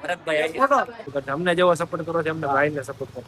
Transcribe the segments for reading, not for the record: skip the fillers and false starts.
ભરતભાઈ અમને જેવો સપોર્ટ કરો છો, એમને ભાઈને સપોર્ટ કરો.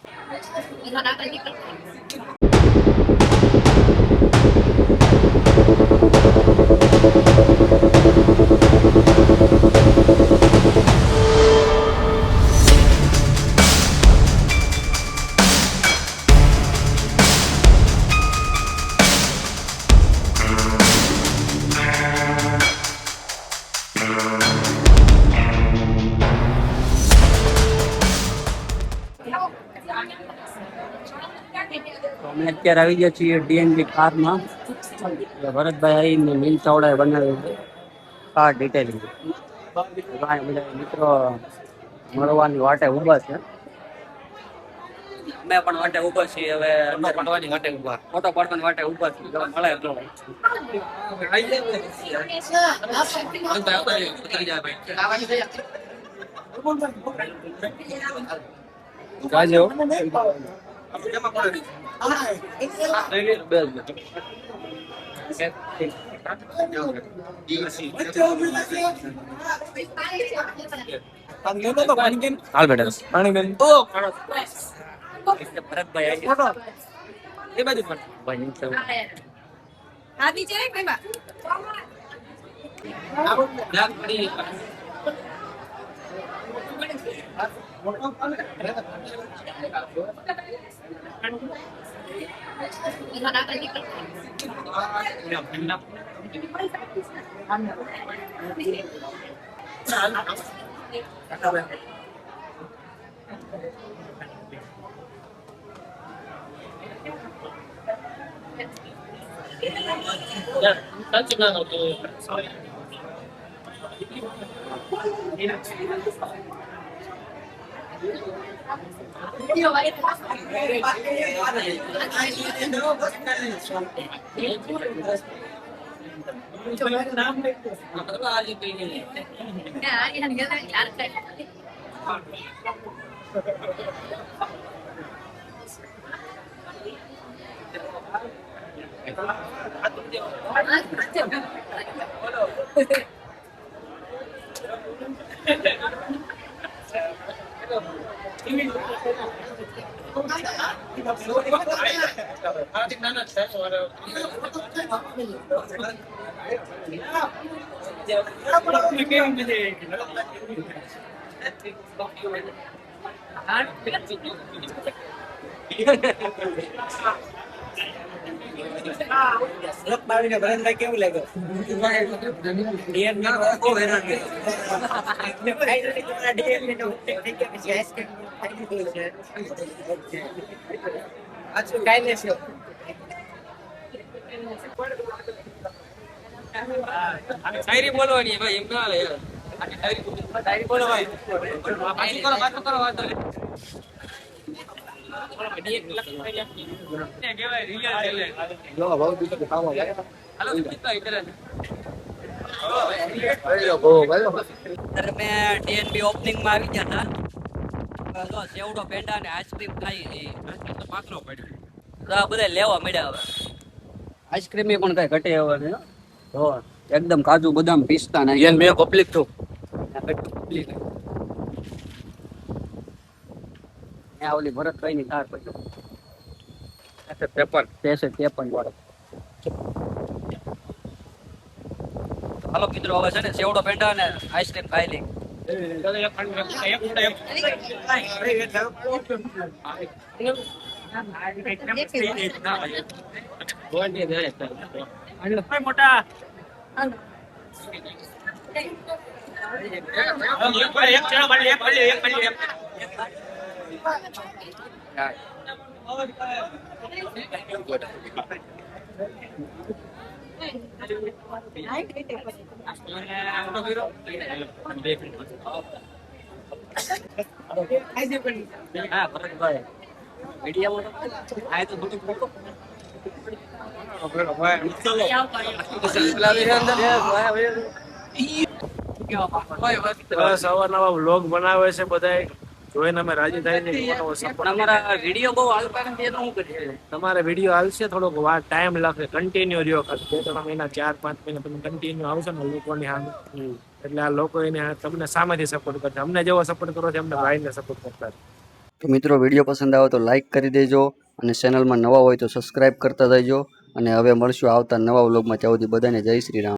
અમે અત્યારે આવી ગયા છીએ ડીએનબી કારમાં. ભરતભાઈ આવીને મિલ ચાવડાએ બનાવ્યું છે કાર ડિટેલિંગ. બધા મિત્રો મળવાની વાટે ઊભા છે. અમે પણ વાટે ઊભા છીએ. હવે પડવાની વાટે ઊભા, ફોટો પાડવાની વાટે ઊભા છીએ. મળે તો ગાજો હાલ બેટા પાણી બેન ભરતભાઈ એ બાજુ કેવું લાગ્યું? શાયરી બોલવાની ભાઈ, એમ ના શાયરી બોલવાની. ડીએનબી ઓપનિંગ માં આવી ગયા હતા. સેવડો પેંડા ને આઈસ્ક્રીમ ખાઈ બધા લેવા મળ્યા. હવે આઈસ્ક્રીમ પણ કઈ ઘટે હવે ને. એકદમ કાજુ બદામ પિસ્તા ના મેં પબ્લિક છું. ઓલી ભરતભાઈ ની કાર પછી 53 વાળો. હાલો મિત્રો, હવે છે ને સેવડો પેંડા ને આઈસ્ક્રીમ ખાઈ લઈ. મોટા નવા વ્લોગ બનાવે છે બધા, જોઈને અમે રાજી થાય છે. તમારા વિડીયો બહુ હાલતા નથી, એનું શું કરીએ? તમારે વિડીયો હાલશે, થોડોક વાર ટાઈમ લાગશે. કન્ટિન્યુ રહ્યો 2-3 મહિના 4-5 મહિના તમે કન્ટિન્યુ આવશે ને લોકોની સામે એટલે આ લોકો એને તમને સામેથી સપોર્ટ કરશે. અમને જેવો સપોર્ટ કરો છે, અમને ભાઈને સપોર્ટ કરતા. તો મિત્રો વિડીયો પસંદ આવે તો લાઇક કરી દેજો અને ચેનલમાં નવા હોય તો સબસ્ક્રાઇબ કરતા જજો. અને હવે મળશું આવતા નવા વ્લોગમાં. ત્યાં સુધી બધાને જય શ્રી રામ.